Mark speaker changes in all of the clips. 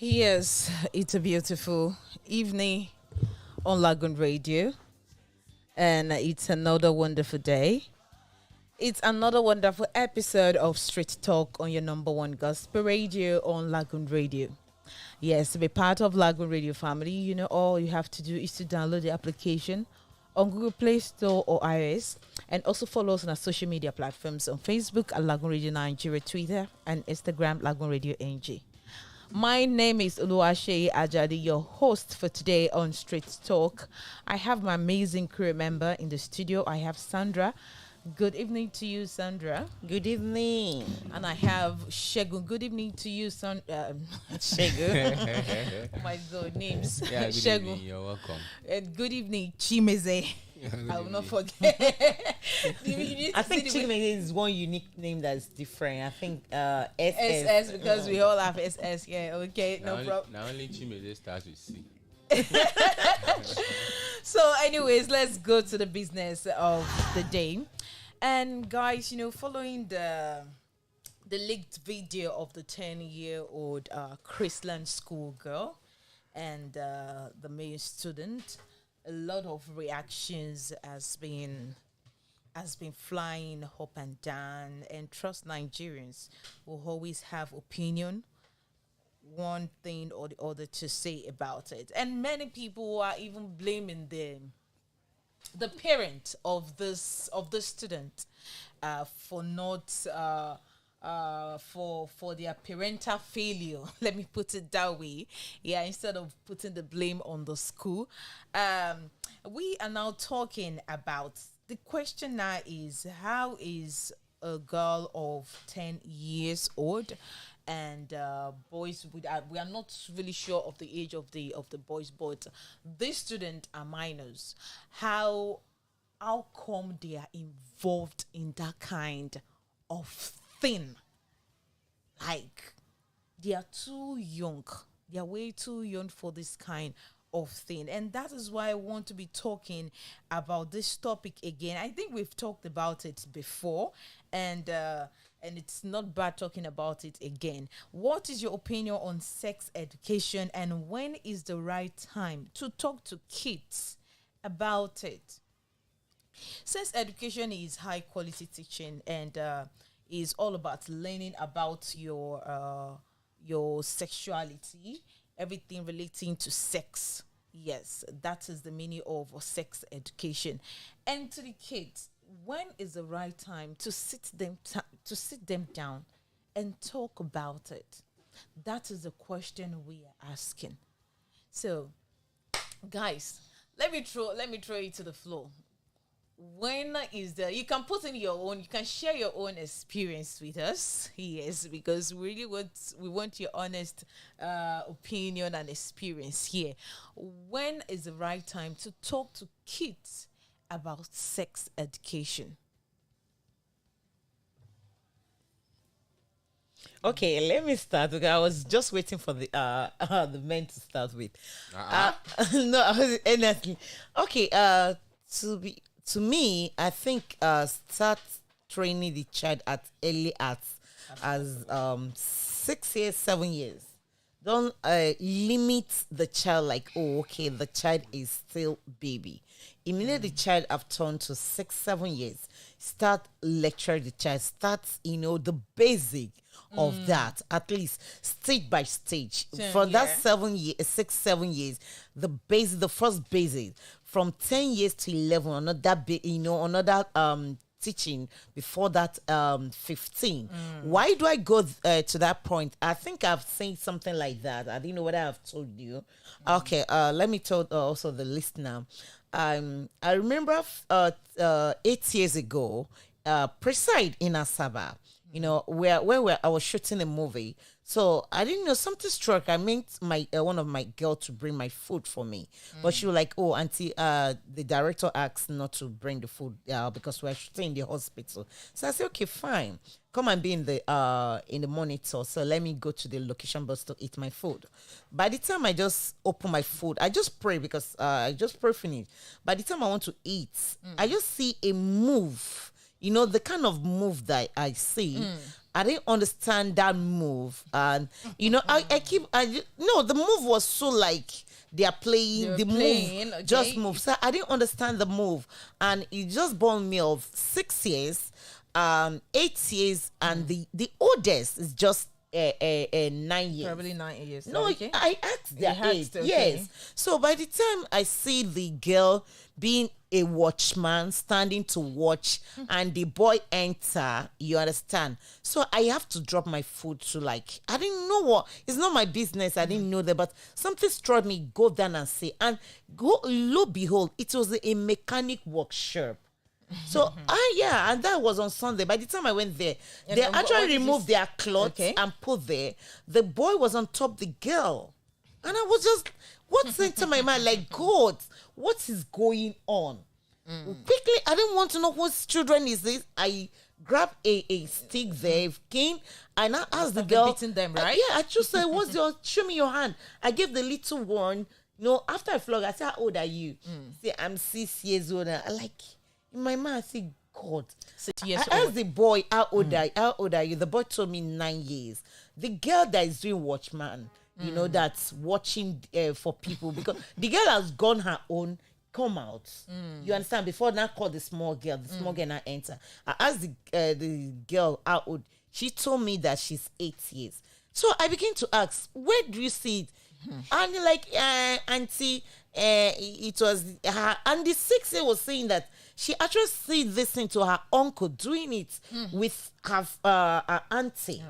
Speaker 1: Yes, it's a beautiful evening on Lagoon Radio, and it's another wonderful day. It's another wonderful episode of Street Talk on your number one gospel radio on Lagoon Radio. Yes, to be part of Lagoon Radio family, all you have to do is to download the application on Google Play Store or iOS, and also follow us on our social media platforms on Facebook at Lagoon Radio Nigeria, Twitter, and Instagram Lagoonradio.Ng. My name is Olumakaiye Ajadi, your host for today on Street Talk. I have my amazing crew member in the studio. I have Sandra. Good evening to you, Sandra.
Speaker 2: Good evening.
Speaker 1: And I have Shegun. Good evening to you, Shegun. Oh my God, names.
Speaker 3: Yeah, good
Speaker 1: Shegun.
Speaker 3: evening. You're welcome.
Speaker 1: And good evening, Chimeze.
Speaker 3: Good
Speaker 1: I will not
Speaker 3: evening.
Speaker 1: forget.
Speaker 2: I think Chimene is one unique name that's different. I think
Speaker 1: SS, because we all have SS. Yeah, okay, no problem.
Speaker 3: Now only Chimeze starts with C.
Speaker 1: So, anyways, let's go to the business of the day. And guys, following the leaked video of the 10-year-old Christian schoolgirl and the male student, a lot of reactions has been flying up and down. And trust Nigerians will always have opinion, one thing or the other to say about it. And many people are even blaming the parent of this student for not for their parental failure. Let me put it that way. Yeah, instead of putting the blame on the school. We are now talking about the question now is, how is a girl of 10 years old and boys we are not really sure of the age of the boys, but these students are minors. How come they are involved in that kind of thing? Like, they are too young. They are way too young for this kind of thing. And that is why I want to be talking about this topic again. I think we've talked about it before, and it's not bad talking about it again. What is your opinion on sex education, and when is the right time to talk to kids about it? Sex education is high quality teaching and is all about learning about your sexuality, everything relating to sex. Yes, that is the meaning of sex education. And to the kids, when is the right time to sit them down and talk about it? That is the question we are asking. So, guys, let me throw it to the floor. When is you can put in your own, you can share your own experience with us. Yes, because we want your honest opinion and experience here. When is the right time to talk to kids about sex education?
Speaker 2: Okay, let me start. Okay, I was just waiting for the men to start with. No, I was honestly. Okay, to me, I think start training the child at early as 6 years, 7 years. Don't limit the child like, oh, okay, the child is still baby. Immediately the child have turned to 6, 7 years, start lecturing the child. Start, the basic of that, at least stage by stage. From that 6, 7 years, the first basic. From 10 years to 11, another teaching before that 15. Why do I go to that point? I think I've seen something like that. I didn't know whether I've told you. Okay, let me tell also the listener. I remember 8 years ago, Preside in Asaba, where I was shooting a movie. So I didn't know, something struck. I meant my one of my girl to bring my food for me, but she was like, "Oh, auntie, the director asked not to bring the food because we're shooting in the hospital." So I said, "Okay, fine. Come and be in the monitor. So let me go to the location bus to eat my food." By the time I just open my food, I just pray because I just pray finish. By the time I want to eat, I just see a move. The kind of move that I see, I didn't understand that move. And, the move was so like they are playing, move,
Speaker 1: okay.
Speaker 2: just move. So I didn't understand the move. And it just born me of 6 years, 8 years, and the oldest is just 9 years.
Speaker 1: Probably 9 years.
Speaker 2: No,
Speaker 1: okay.
Speaker 2: I asked their age.
Speaker 1: Okay.
Speaker 2: Yes. So by the time I see the girl being a watchman, standing to watch, and the boy enter, you understand? So I have to drop my food to I didn't know what. It's not my business. I didn't know that, but something struck me. Go down and see. And lo behold, it was a mechanic workshop. So and that was on Sunday. By the time I went there, they actually removed their clothes and put there. The boy was on top of the girl, and I was just, what's into my mind? Like, God, what is going on? Quickly, I didn't want to know whose children is this. I grabbed a stick there, came, and I asked the girl.
Speaker 1: Beating them, right?
Speaker 2: I just said, show me your hand. I gave the little one. After I flog, I said, how old are you? Say, I'm 6 years old. I in my mind, I said, God.
Speaker 1: 6 years
Speaker 2: I
Speaker 1: old.
Speaker 2: asked the boy, how old are you? The boy told me 9 years. The girl that is doing watchman, that's watching for people, because the girl has gone her own, come out. You understand? Before now, call the small girl now enter. I asked the girl how old. She told me that she's 8 years. So I began to ask, where do you see it? And auntie, it was her. And the 6-year was saying that she actually see this thing to her uncle doing it with her auntie.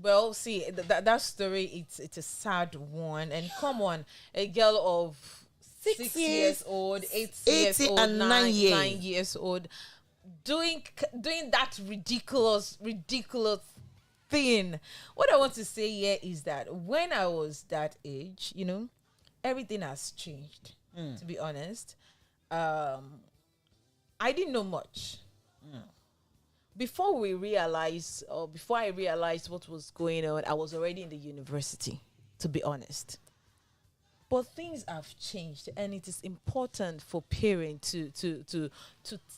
Speaker 1: Well, see, that story, it's a sad one. And come on, a girl of 6 years old, 8 years old,
Speaker 2: and 9
Speaker 1: years old, doing that ridiculous thing. What I want to say here is that when I was that age, everything has changed. To be honest, I didn't know much. Before I realized what was going on, I was already in the university, to be honest. But things have changed, and it is important for parents to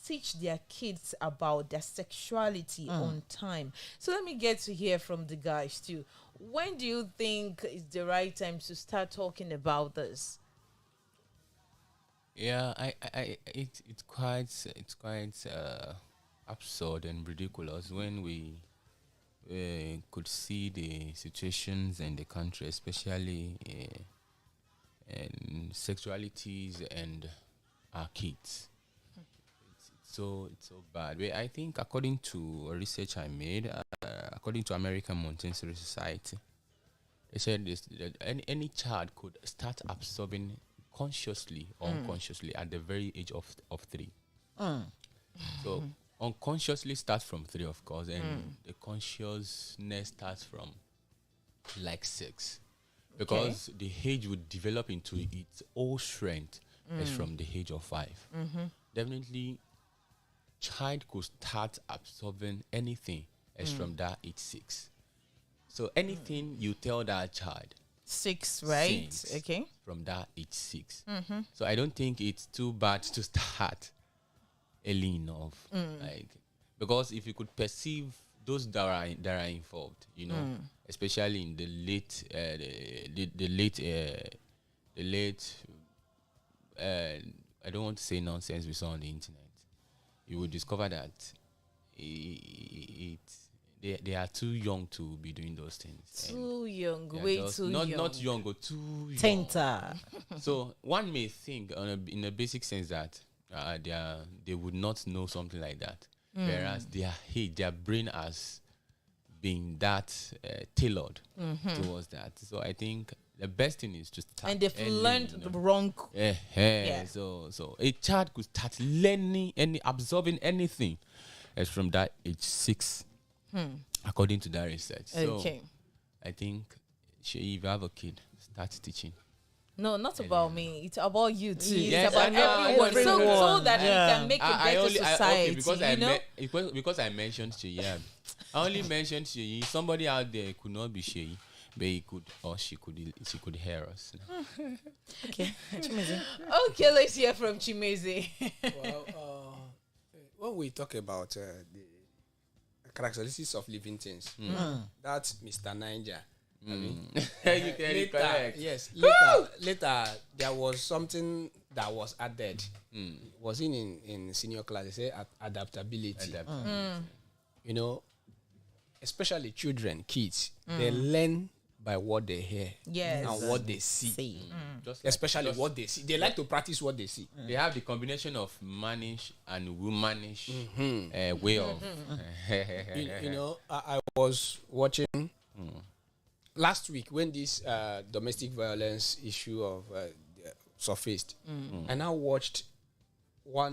Speaker 1: teach their kids about their sexuality on time. So let me get to hear from the guys too. When do you think is the right time to start talking about this?
Speaker 3: Yeah, it's quite absurd and ridiculous when we could see the situations in the country, especially and sexualities and our kids. It's so bad. But I think according to a research I made, according to American Montessori Society, they said this, that any child could start absorbing consciously or unconsciously at the very age of 3. So unconsciously starts from 3, of course, and the consciousness starts from 6. Because the age would develop into its whole strength as from the age of 5. Definitely, child could start absorbing anything as from that age 6. So anything you tell that child,
Speaker 1: 6, right? Okay.
Speaker 3: From that age 6. So I don't think it's too bad to start early enough, because if you could perceive those that are involved, especially in the late I don't want to say nonsense we saw on the internet, you will discover that they are too young to be doing those things.
Speaker 1: Too young, way too young.
Speaker 3: Not young, but too young.
Speaker 2: Tenter.
Speaker 3: So one may think in a basic sense that they would not know something like that. Whereas their brain has been that tailored towards that. So I think the best thing is to start.
Speaker 1: And they've learned the wrong.
Speaker 3: Yeah. So a child could start learning absorbing anything as from that age 6, according to that research. So I think if you have a kid, start teaching.
Speaker 1: No, not about me. It's about you too.
Speaker 3: Yes,
Speaker 1: it's about everyone. So that you can make a better society.
Speaker 3: Because I mentioned Sheyi. I only mentioned Sheyi. Somebody out there could not be Sheyi, but he could, or she could hear us.
Speaker 2: Okay, Chimeze.
Speaker 1: Okay, let's hear from Chimeze.
Speaker 4: Well, when we talk about characteristics of living things. That's Mr. Niger. I mean,
Speaker 3: You can recollect.
Speaker 4: later there was something that was added. Was in senior class. They say adaptability. You know, especially children, kids, they learn by what they hear and what they see. Especially what they see. They like to practice what they see.
Speaker 3: They have the combination of mannish and womanish way of.
Speaker 4: You know, I was watching last week when this domestic violence issue of surfaced. I now watched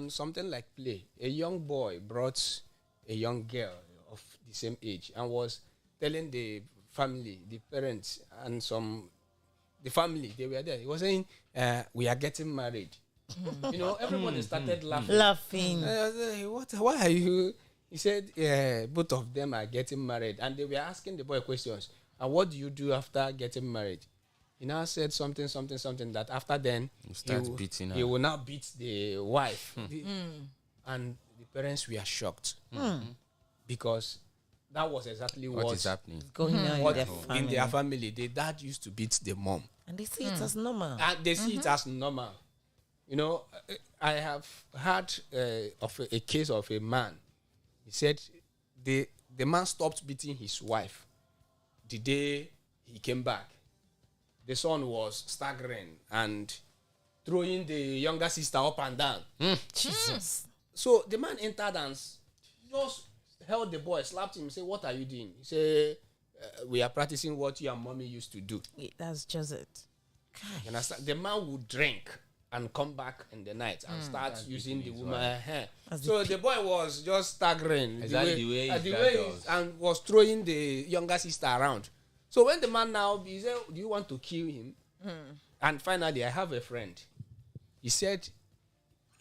Speaker 4: something like play. A young boy brought a young girl of the same age and was telling the family, the parents, and the family, they were there. He was saying, we are getting married. You know, everybody started laughing. Why are you? He said, both of them are getting married. And they were asking the boy questions. And what do you do after getting married? He now said something that after then, he will now beat the wife. And the parents were shocked. Because that was exactly what
Speaker 3: is happening.
Speaker 2: Going on
Speaker 4: in their family. The dad used to beat the mom.
Speaker 2: And they see it as normal.
Speaker 4: And they see it as normal. You know, I have heard of a case of a man. He said the man stopped beating his wife the day he came back. The son was staggering and throwing the younger sister up and down.
Speaker 2: Jesus.
Speaker 4: So the man entered and just held the boy, slapped him, said, "What are you doing?" He said, "We are practicing what your mommy used to do."
Speaker 2: That's just it.
Speaker 4: You understand? The man would drink and come back in the night and start using the woman hair. So the boy was just staggering and was throwing the younger sister around. So when the man now, he said, "Do you want to kill him?" And finally, I have a friend. He said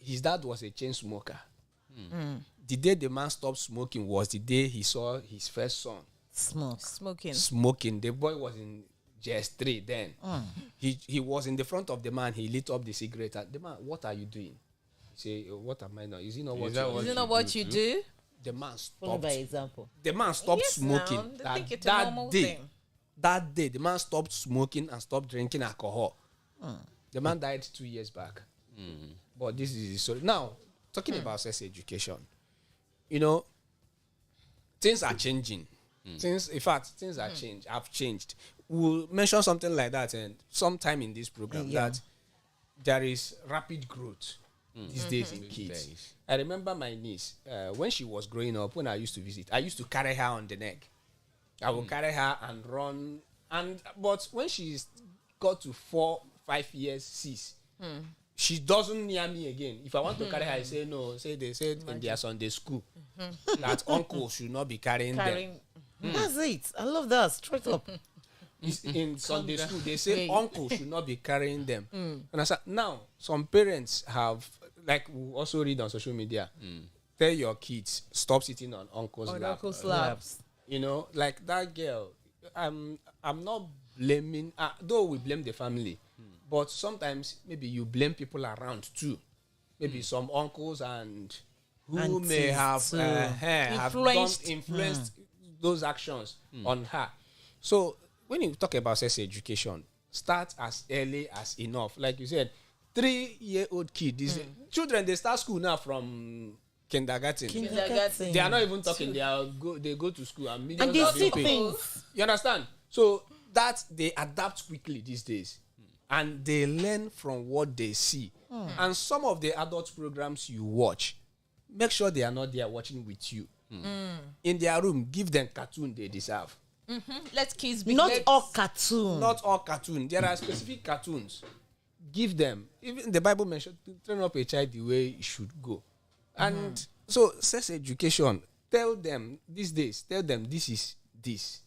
Speaker 4: his dad was a chain smoker. The day the man stopped smoking was the day he saw his first son smoking. The boy was in JS3 then. He was in the front of the man. He lit up the cigarette. And the man, "What are you doing?" He said, "What am I not? Is it not what you do?" The man stopped.
Speaker 2: By example.
Speaker 4: The man stopped smoking. That day, the man stopped smoking and stopped drinking alcohol. The man died 2 years back. But this is the story. Now, talking about sex education, you know, things are changing. Things have changed. We'll mention something like that and sometime in this program that there is rapid growth these days in kids. I remember my niece, when she was growing up, when I used to visit, I used to carry her on the neck. I would carry her and run. But when she got to 4-5 years, 6, she doesn't near me again. If I want to carry her, I say no. They said in their Sunday school that uncle should not be carrying them.
Speaker 2: That's it. I love that. Straight up.
Speaker 4: In Sunday school, they say uncle should not be carrying them. And I said, now, some parents have, like we also read on social media, tell your kids, stop sitting on uncle's laps. You know, like that girl, I'm not blaming, though we blame the family, but sometimes maybe you blame people around too. Maybe some uncles and who aunties may have influenced those actions on her. So when you talk about sex education, start as early as enough. Like you said, 3-year-old kid, children, they start school now from kindergarten. They are not even talking. They go to school and
Speaker 2: they see things.
Speaker 4: You understand? So that they adapt quickly these days, and they learn from what they see. And some of the adult programs you watch, make sure they are not there watching with you. In their room, give them cartoon they deserve.
Speaker 1: Let kids be
Speaker 2: not all cartoon.
Speaker 4: Not all cartoon. There are specific cartoons. Give them. Even the Bible mentioned to train up a child the way it should go. And so sex education, tell them these days, this is this.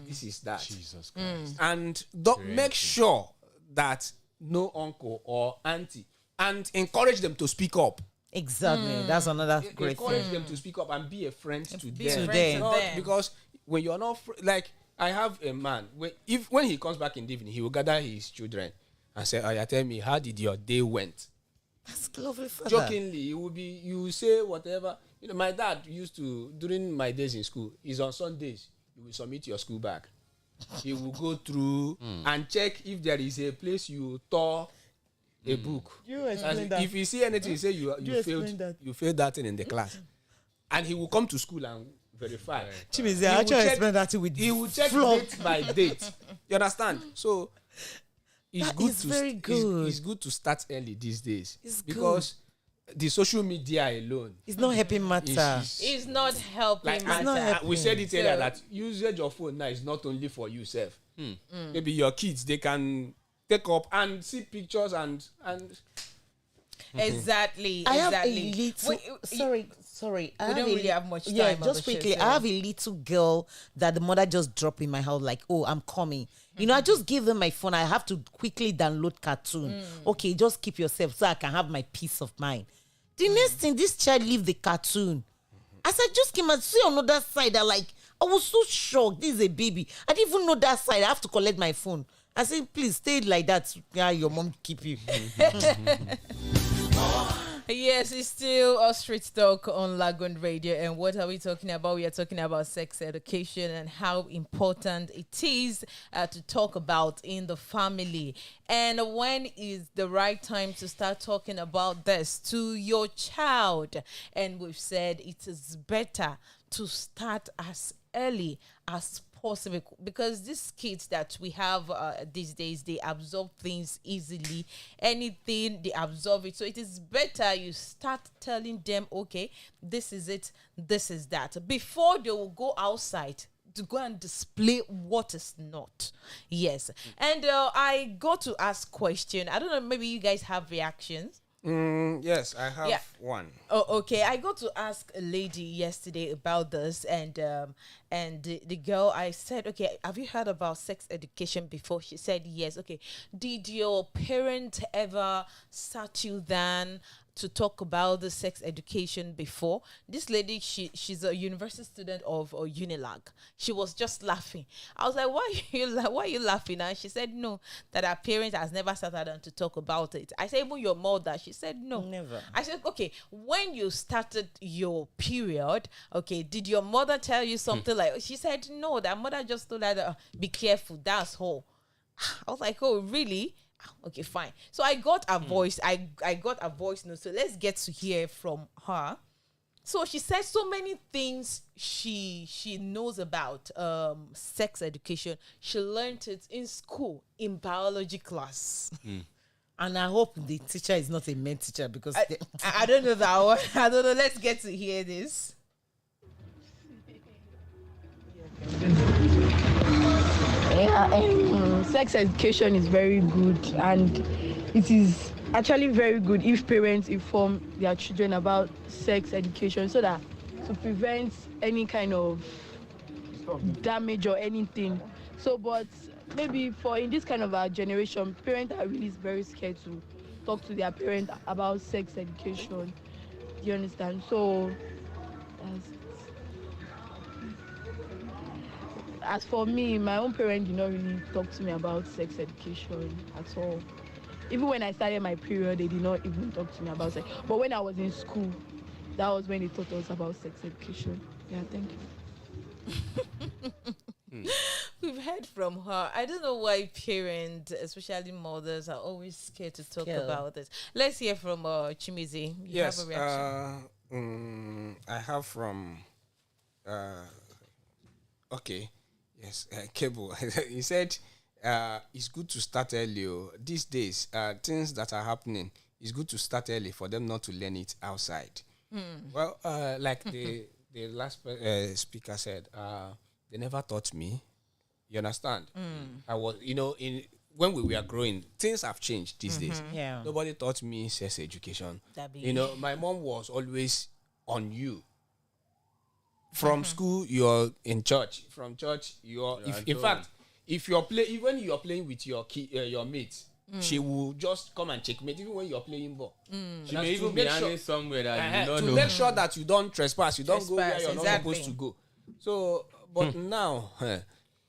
Speaker 4: This is that.
Speaker 3: Jesus Christ.
Speaker 4: And make sure that no uncle or auntie, and encourage them to speak up.
Speaker 2: Exactly. That's another great thing.
Speaker 4: Encourage them to speak up and be a friend to them. Because when you're not, like, I have a man, when he comes back in the evening, he will gather his children and say, "Oh, yeah, tell me, how did your day went?"
Speaker 2: That's lovely for
Speaker 4: Jokingly, you will say whatever. my dad used to, during my days in school, is on Sundays, you will submit your school bag. He will go through and check if there is a place you tore a book.
Speaker 2: You explain that.
Speaker 4: If you see anything, say you failed that thing in the class. And he will come to school and verify.
Speaker 2: Chimizi, I actually explain that with
Speaker 4: he will check date by date. You understand? So it's
Speaker 2: That
Speaker 4: good
Speaker 2: is
Speaker 4: to
Speaker 2: very good.
Speaker 4: It's good to start early these days.
Speaker 2: It's
Speaker 4: because the social media alone
Speaker 2: It's not helping matter.
Speaker 1: It's not helping
Speaker 4: like
Speaker 1: matter.
Speaker 4: we said it earlier that usage of phone now is not only for yourself. Maybe your kids, they can take up and see pictures and
Speaker 1: Exactly.
Speaker 2: I have a
Speaker 1: exactly.
Speaker 2: little. Sorry.
Speaker 1: We don't really have much time.
Speaker 2: Yeah,
Speaker 1: on the
Speaker 2: just
Speaker 1: show,
Speaker 2: quickly.
Speaker 1: so-
Speaker 2: I have a little girl that the mother just dropped in my house, like, oh, I'm coming. You know, I just gave them my phone. I have to quickly download cartoon. Okay, just keep yourself so I can have my peace of mind. The next thing, this child leave the cartoon. As I just came and see on the other side, I was so shocked. This is a baby. I didn't even know that side. I have to collect my phone. I said, please stay like that. Yeah, your mom keep you.
Speaker 1: Yes, it's still a street talk on Lagoon Radio. And what are we talking about? We are talking about sex education and how important it is to talk about in the family. And when is the right time to start talking about this to your child? And we've said it is better to start as early as possible, because these kids that we have these days, they absorb things easily. Anything, they absorb it. So it is better you start telling them, okay, this is it, this is that, before they will go outside to go and display what is not. Yes. And I got to ask question. I don't know, maybe you guys have reactions.
Speaker 4: yes, I have one.
Speaker 1: Oh, okay. I got to ask a lady yesterday about this, and the girl, I said, okay, have you heard about sex education before? She said yes. Okay, did your parent ever sat you down to talk about the sex education before? This lady, she's a university student of Unilag. She was just laughing. I was like, why are you laughing? And she said no, that her parent has never sat her down to talk about it. I said, even your mother? She said no,
Speaker 2: Never.
Speaker 1: I said, okay, when you started your period, okay, did your mother tell you something like? She said no, that mother just told her that, be careful, that's all. I was like, oh really? Okay, fine. So I got a voice. I got a voice note. So let's get to hear from her. So she said so many things she knows about sex education. She learned it in school, in biology class.
Speaker 2: And I hope the teacher is not a men teacher, because
Speaker 1: I don't know that one. I don't know. Let's get to hear this.
Speaker 5: Yeah, sex education is very good, and it is actually very good if parents inform their children about sex education, so that to prevent any kind of damage or anything. So, but maybe for in this kind of our generation, parents are really very scared to talk to their parent about sex education. Do you understand? So, as for me, my own parents did not really talk to me about sex education at all. Even when I started my period, they did not even talk to me about sex. But when I was in school, that was when they taught us about sex education. Yeah, thank you.
Speaker 1: We've heard from her. I don't know why parents, especially mothers, are always scared to talk about this. Let's hear from Chimizi. You have a reaction?
Speaker 4: I have from okay. Yes, Cable. He said it's good to start early. These days, things that are happening, it's good to start early for them not to learn it outside. Well, like the last speaker said, they never taught me. You understand? I was, when we were growing, things have changed these days.
Speaker 2: Yeah.
Speaker 4: Nobody taught me sex education. My mom was always on you. From school, you're in church. From church, in fact, if you're even you're playing with your mates, she will just come and checkmate even when you're playing ball.
Speaker 3: She may even be hanging somewhere that you don't know.
Speaker 4: To make sure that you don't trespass, you don't go where you're
Speaker 1: exactly.
Speaker 4: not supposed to go. So, but now,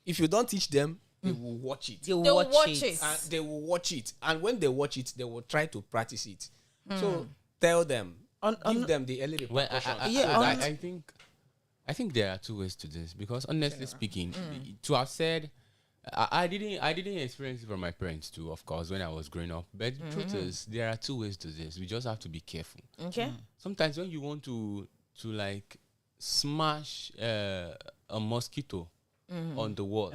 Speaker 4: if you don't teach them, they will watch it.
Speaker 1: They'll watch it.
Speaker 4: And they will watch it. And when they watch it, they will try to practice it. So tell them. Give them the early
Speaker 3: Well,
Speaker 4: repercussions.
Speaker 3: I think there are two ways to this, because honestly speaking, to have said, I didn't experience it from my parents too, of course, when I was growing up. But the truth is, there are two ways to this. We just have to be careful.
Speaker 1: Okay.
Speaker 3: Sometimes when you want to like smash a mosquito on the wall,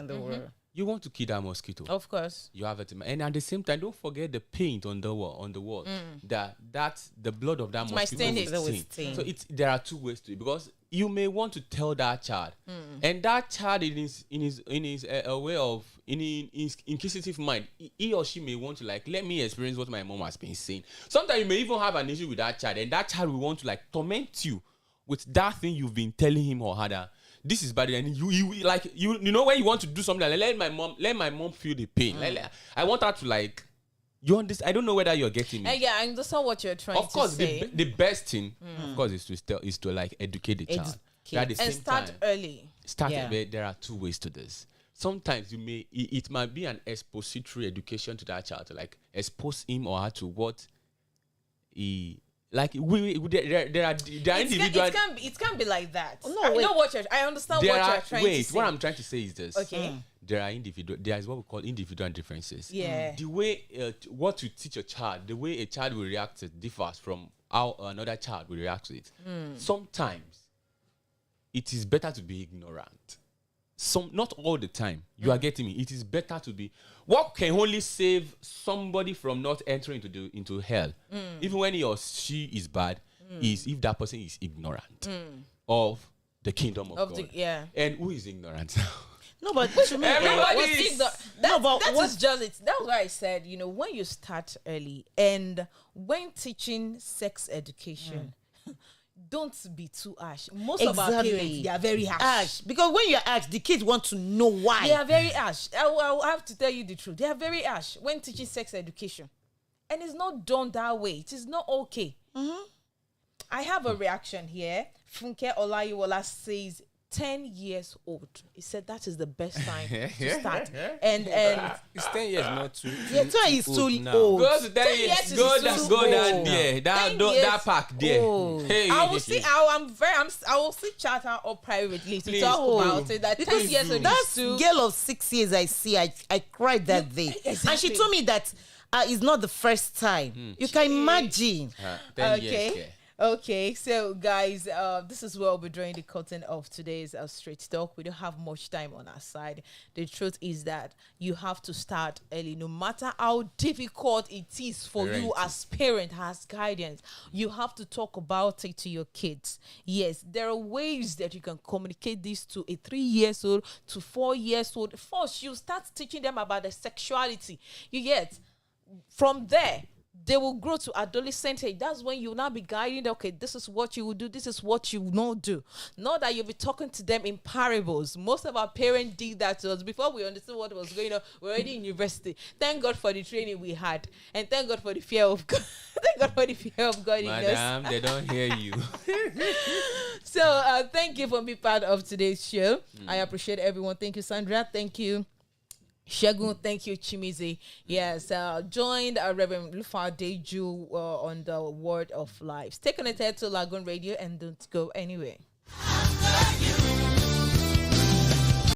Speaker 3: you want to kill that mosquito.
Speaker 1: Of course.
Speaker 3: You have it, and at the same time, don't forget the paint on the wall. That's the blood of that mosquito is stained. So there are two ways to it, because you may want to tell that child, and that child in his way of in his inquisitive mind, he or she may want to like, let me experience what my mom has been saying. Sometimes you may even have an issue with that child, and that child will want to like torment you with that thing you've been telling him or her that this is bad, and you like you know when you want to do something like, let my mom feel the pain. I want her to like, you understand? I don't know whether you're getting me.
Speaker 1: Yeah, I understand what you're trying to say.
Speaker 3: Of course, the best thing, of course, is to like educate the child. At the same
Speaker 1: start
Speaker 3: time,
Speaker 1: early.
Speaker 3: There are two ways to this. Sometimes it might be an expository education to that child, to like expose him or her to what he. Like there are individual.
Speaker 1: It can't be like that.
Speaker 2: No,
Speaker 1: I understand what you're trying to say.
Speaker 3: What I'm trying to say is this.
Speaker 1: Okay.
Speaker 3: There is what we call individual differences.
Speaker 1: Yeah.
Speaker 3: The way what you teach a child, the way a child will react to it differs from how another child will react to it. Sometimes it is better to be ignorant. Not all the time. You are getting me. It is better to be. What can only save somebody from not entering into hell, even when he or she is bad, is if that person is ignorant of the kingdom of God. And who is ignorant now?
Speaker 2: No, but to me,
Speaker 3: everybody is.
Speaker 1: That's why I said, when you start early and when teaching sex education. Don't be too harsh. Most of our parents, they are very harsh.
Speaker 2: Because when you're harsh, the kids want to know why.
Speaker 1: They are very harsh. I have to tell you the truth. They are very harsh when teaching sex education. And it's not done that way. It is not okay. I have a reaction here. Funke Olayiwola says 10 years old. He said that is the best time to start. And
Speaker 4: it's 10 years, not too.
Speaker 2: Yeah, 10 is too old.
Speaker 3: Go to 10 years. Go down there. That park there. Hey,
Speaker 1: I will see. I will see chat her up privately to talk about it. That 10 years old.
Speaker 2: That girl of 6 years I see, I cried that day, and she told me that it's not the first time. You can imagine.
Speaker 3: 10 years. Yeah.
Speaker 1: Okay, so guys, this is where we'll be drawing the curtain of today's Straight Talk. We don't have much time on our side. The truth is that you have to start early, no matter how difficult it is for you as parent, as guidance. You have to talk about it to your kids. Yes, there are ways that you can communicate this to a 3-year-old to 4-year-old. First, you start teaching them about the sexuality. You get from there. They will grow to adolescent age. That's when you will now be guiding them. Okay, this is what you will do. This is what you will not do. Not that you'll be talking to them in parables. Most of our parents did that to us before we understood what was going on. We're already in university. Thank God for the training we had, and thank God for the fear of God. Thank God for the fear of God in us.
Speaker 3: Madam, they don't hear you.
Speaker 1: So thank you for being part of today's show. I appreciate everyone. Thank you, Sandra. Thank you, Shagun. Thank you, Chimizi. Yes, joined Reverend Lufadeju on the Word of Life. Stay connected to Lagoon Radio and don't go anywhere.